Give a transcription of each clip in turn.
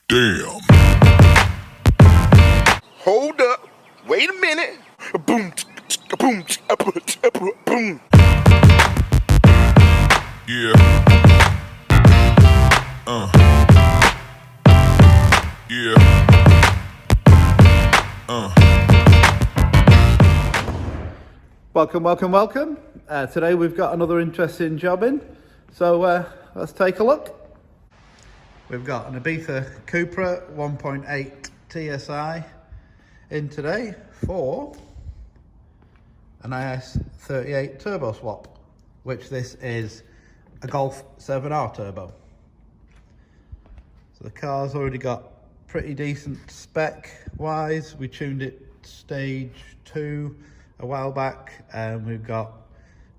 Damn. Hold up. Wait a minute. Boom, boom, boom. Yeah. Yeah. Welcome. Today we've got another interesting job in, so let's take a look. We've got an Ibiza Cupra 1.8 TSI in today for an EA888 turbo swap, which this is a Golf 7R turbo. So the car's already got pretty decent spec wise. We tuned it stage 2 a while back, and we've got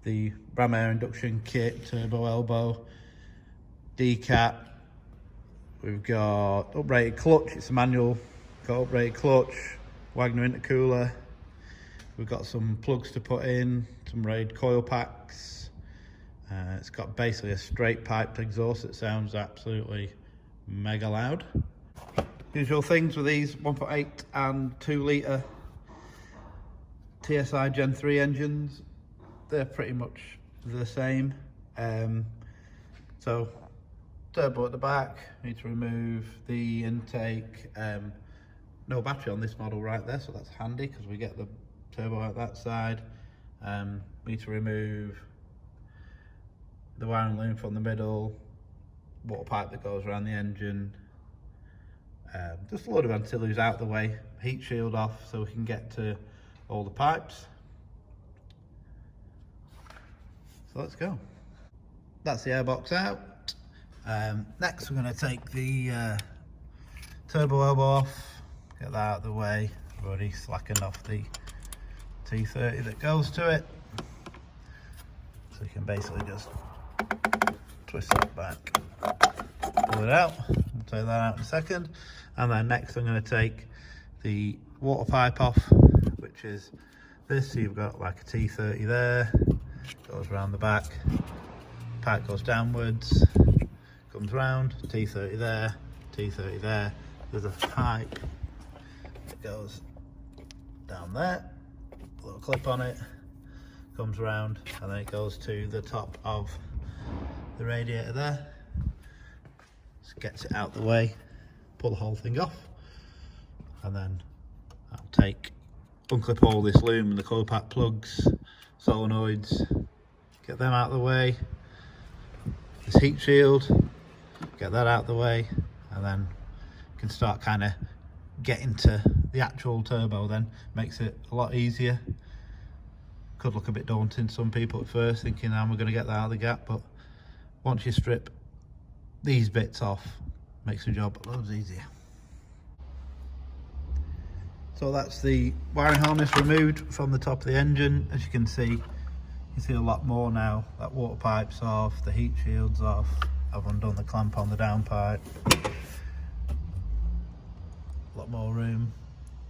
the ram air induction kit, turbo elbow, decat. We've got uprated clutch, it's a manual, got uprated clutch, Wagner intercooler. We've got some plugs to put in, some raid coil packs. It's got basically a straight piped exhaust that sounds absolutely mega loud. Usual things with these 1.8 and 2 litre TSI Gen 3 engines, they're pretty much the same. So turbo at the back, need to remove the intake. No battery on this model right there, so that's handy because we get the turbo out that side. Need to remove the wiring loom from the middle, water pipe that goes around the engine. Just a load of ancillaries out the way, heat shield off so we can get to all the pipes. So let's go. That's the airbox out. Next we're going to take the turbo elbow off, get that out of the way. I've already slackened off the T30 that goes to it. So you can basically just twist that back, pull it out. I'll take that out in a second. And then next I'm going to take the water pipe off, which is this. So you've got like a T30 there, goes around the back, pipe goes downwards, comes round, T30 there, T30 there. There's a pipe that goes down there, a little clip on it, comes round, and then it goes to the top of the radiator there. Just gets it out the way, pull the whole thing off, and then I'll unclip all this loom and the coil pack plugs, solenoids, get them out of the way, this heat shield, get that out of the way, and then can start kind of getting to the actual turbo. Then makes it a lot easier. Could look a bit daunting to some people at first, thinking how am I going to get that out of the gap, but once you strip these bits off, makes the job loads easier. So that's the wiring harness removed from the top of the engine. As you can see a lot more now. That water pipe's off, the heat shield's off. I've undone the clamp on the downpipe. A lot more room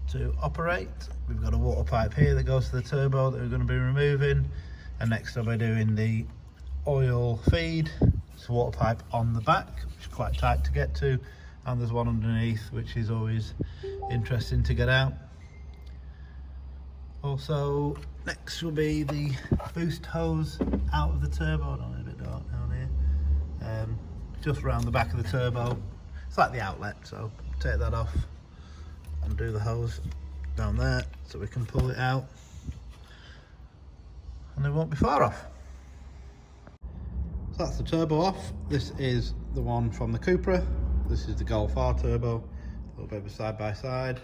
to operate. We've got a water pipe here that goes to the turbo that we're going to be removing, and next I'll be doing the oil feed. It's a water pipe on the back, which is quite tight to get to, and there's one underneath which is always interesting to get out. Also next will be the boost hose out of the turbo. I don't know, a bit dark down here. Just around the back of the turbo. It's like the outlet, so take that off, undo the hose down there so we can pull it out, and it won't be far off. So that's the turbo off. This is the one from the Cupra. This is the Golf R turbo, a little bit of a side by side.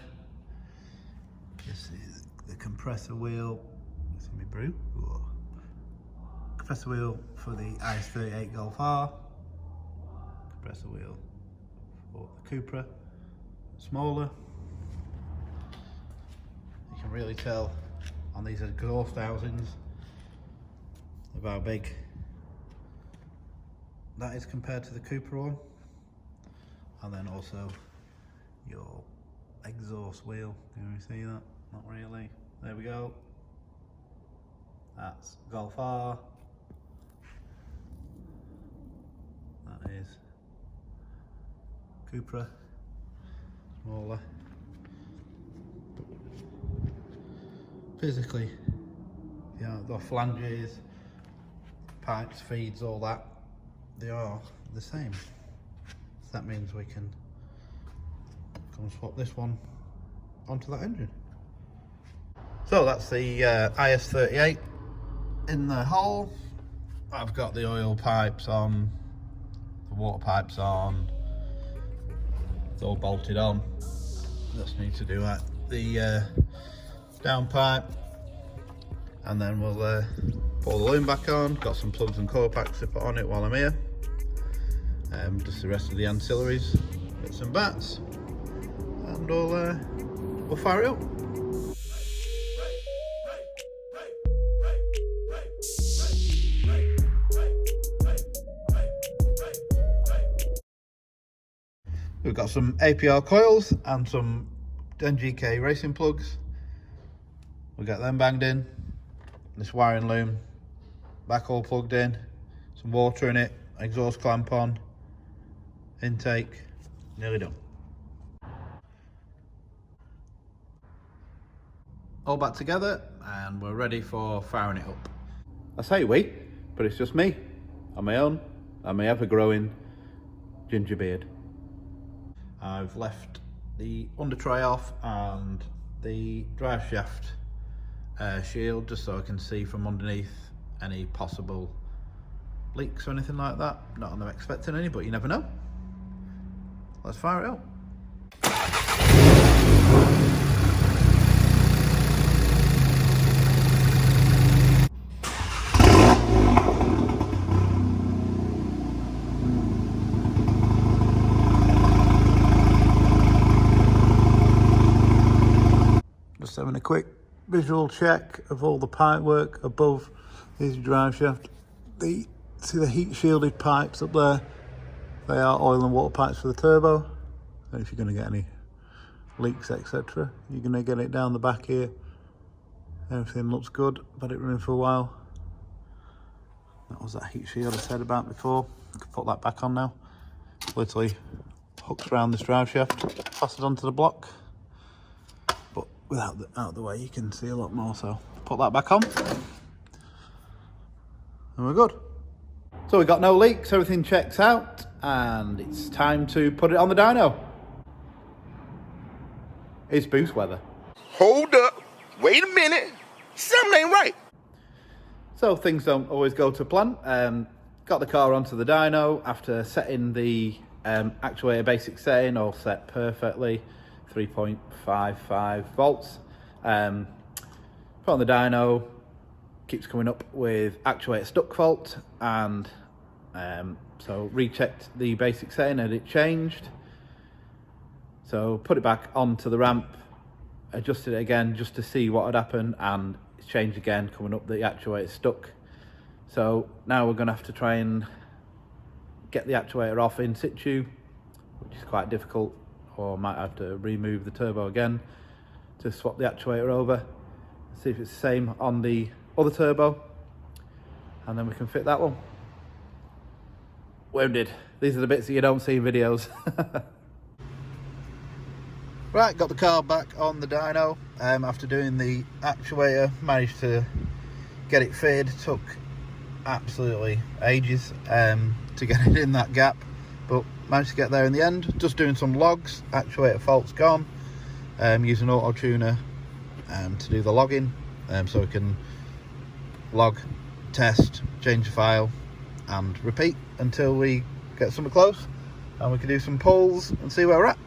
This is the compressor wheel. It's gonna be brew. Whoa. Compressor wheel for the EA888 Golf R. Compressor wheel for the Cupra, smaller. You can really tell on these exhaust housings of how big that is compared to the Cupra one. And then also your exhaust wheel. Can you see that? Not really. There we go. That's Golf R. That is Cupra. smaller. Physically, you know, the flanges, pipes, feeds, all that, they are the same. So that means we can come swap this one onto that engine. So that's the IS38 in the hole. I've got the oil pipes on, the water pipes on, it's all bolted on. Just need to do like the down pipe, and then we'll put the loom back on. Got some plugs and core packs to put on it while I'm here. Just the rest of the ancillaries, bits and bats, and we'll fire it up. We've got some APR coils and some NGK racing plugs. We'll get them banged in. This wiring loom back all plugged in. Some water in it, exhaust clamp on, intake, nearly done. All back together and we're ready for firing it up. I say we, but it's just me, on my own, and my ever-growing ginger beard. I've left the under tray off and the drive shaft shield just so I can see from underneath any possible leaks or anything like that. Not that I'm expecting any, but you never know. Let's fire it up. Just having a quick visual check of all the pipe work above this drive shaft. See the heat shielded pipes up there? They are oil and water pipes for the turbo. And if you're going to get any leaks, etc., you're going to get it down the back here. Everything looks good. I've had it running for a while. That was that heat shield I said about before. I can put that back on now. Literally hooks around this drive shaft, passes onto the block. But without out of the way, you can see a lot more. So put that back on, and we're good. So we got no leaks, everything checks out, and it's time to put it on the dyno. It's boost weather. Hold up. Wait a minute. Something ain't right. So things don't always go to plan. Got the car onto the dyno after setting the actuator basic setting, all set perfectly, 3.55 volts. Put on the dyno, keeps coming up with actuator stuck fault, and so rechecked the basic setting and it changed. So put it back onto the ramp, adjusted it again just to see what had happened, and it's changed again, coming up the actuator stuck. So now we're going to have to try and get the actuator off in situ, which is quite difficult, or might have to remove the turbo again to swap the actuator over, see if it's the same on the other turbo, and then we can fit that one. Wounded. These are the bits that you don't see in videos. Right, got the car back on the dyno after doing the actuator. Managed to get it fitted. Took absolutely ages to get it in that gap, but managed to get there in the end. Just doing some logs. Actuator fault's gone. Using auto tuner to do the logging, so we can log, test, change the file, and repeat until we get somewhere close, and we can do some pulls and see where we're at.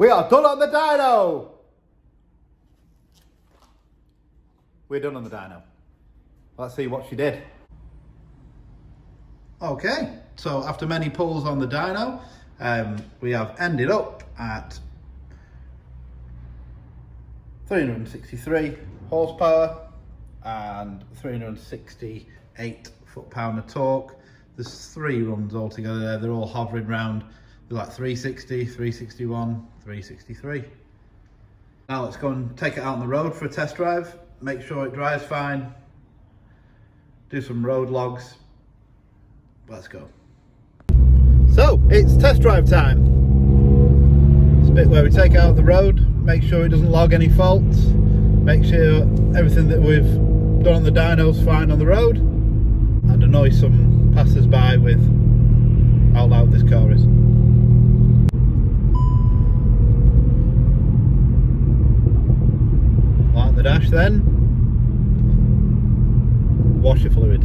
We are done on the dyno. We're done on the dyno. Let's see what she did. Okay, so after many pulls on the dyno, we have ended up at 363 horsepower and 368 foot-pound of torque. There's 3 runs altogether there. They're all hovering round. They're like 360, 361, 363. Now let's go and take it out on the road for a test drive. Make sure it drives fine. Do some road logs. Let's go. So it's test drive time. It's a bit where we take it out of the road, make sure it doesn't log any faults, make sure everything that we've done on the dyno's fine on the road, and annoy some passers-by with how loud this car is. Light on the dash then. Washer fluid.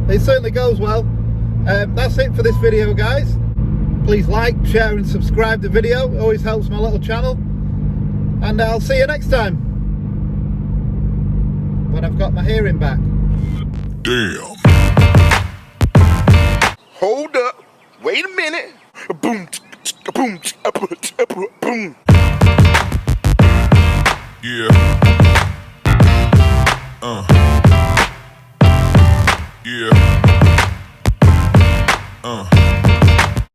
It certainly goes well. That's it for this video, guys. Please like, share and subscribe the video. It always helps my little channel. And I'll see you next time when I've got my hearing back. Damn. Hold up. Wait a minute. Boom, boom, boom. Yeah. Yeah.